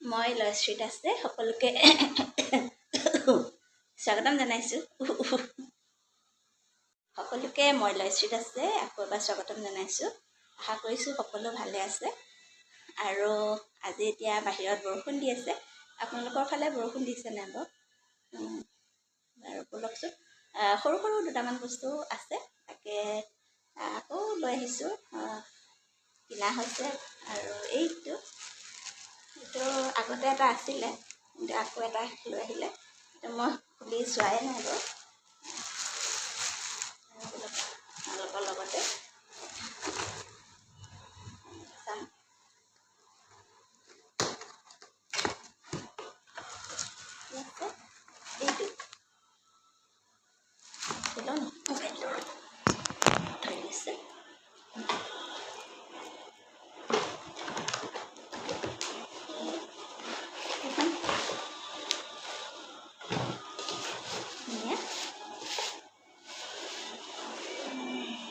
মই লয়শ্ৰী দাসে সকলোকে স্বাগতম জনাইছোঁ। সকলোকে মই লয়শ্ৰী দাসে আকৌ এবাৰ স্বাগতম জনাইছোঁ। আশা কৰিছোঁ সকলো ভালে আছে। আৰু আজি এতিয়া বাহিৰত বৰষুণ দি আছে। আপোনালোকৰ ফালে বৰষুণ দিছে নাই বাৰু? আৰু ব'লকচোন, সৰু সৰু দুটামান বস্তু আছে, তাকে আকৌ লৈ আহিছোঁ, কিনা হৈছে। আৰু এইটো আগতে এটা আছিলে, কিন্তু আকৌ এটা লৈ আহিলে। মই খুলি চোৱাই নাই বাৰু। আপোনালোকৰ লগতে চাম। এইটো থৈ দিছে।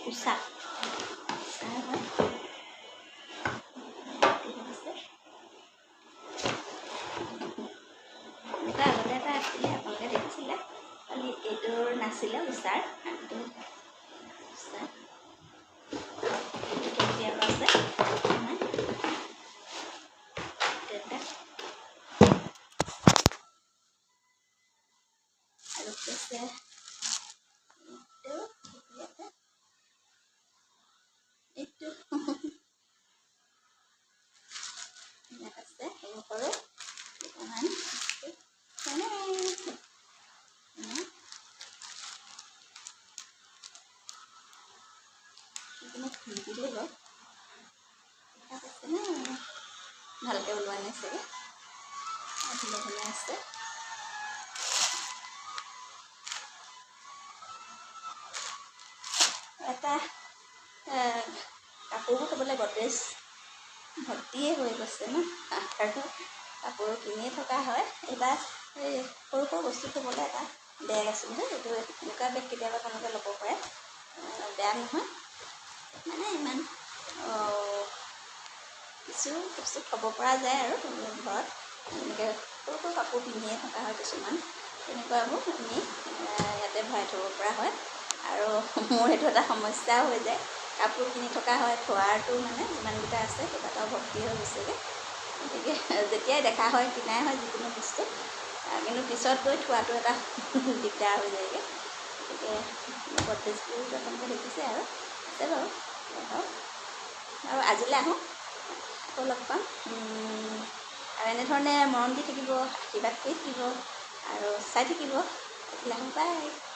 উষা হয়। এনেকুৱা আগতে এটা আছিলে, আপোনালোকে দেখিছিলে, খালি এইটোৰ নাছিলে উষাৰ। এইটো উষা কেতিয়াবা আছে আৰু কৈছে এইটো আছে সৰু সৰু দুটামান খুলি দিলে বাৰু। ভালকৈ ওলোৱা নাই চাগে, ধুনীয়া ধুনীয়া আছে। এটা কাপোৰবোৰ থ'বলৈ গডৰেজ ভৰ্তিয়ে হৈ গৈছে ন, আৰু কাপোৰ কিনিয়ে থকা হয়। এইবাৰ এই সৰু সৰু বস্তু থ'বলৈ এটা বেগ আছিলে, এইটো এনেকুৱা বেগ কেতিয়াবা আপোনালোকে ল'ব পাৰে, বেয়া নহয়। মানে ইমান কিছু বস্তু থ'ব পৰা যায় আৰু ঘৰত, এনেকৈ সৰু সৰু কাপোৰ পিন্ধিয়ে থকা হয় কিছুমান, তেনেকুৱাবোৰ আমি ইয়াতে ভৰাই থ'ব পৰা হয়। আৰু মোৰ এইটো এটা সমস্যাও হৈ যায়, কাপোৰ কিনি থকা হয়, থোৱাৰটো মানে যিমানকেইটা আছে কেইবাটাও ভৰ্তি হৈ গৈছেগৈ। গতিকে যেতিয়াই দেখা হয় কিনাই হয় যিকোনো বস্তু, কিন্তু পিছত গৈ থোৱাটো এটা দিগদাৰ হৈ যায়গৈ। গতিকে গডৰেজবোৰ আপোনালোকে দেখিছে আৰু আছে বাৰু। আৰু আজিলৈ আহোঁ, আকৌ লগ পাম। আৰু এনেধৰণে মৰম দি থাকিব, আশীৰ্বাদ কৰি থাকিব আৰু চাই থাকিব। আজিলৈ আহোঁ, বাই।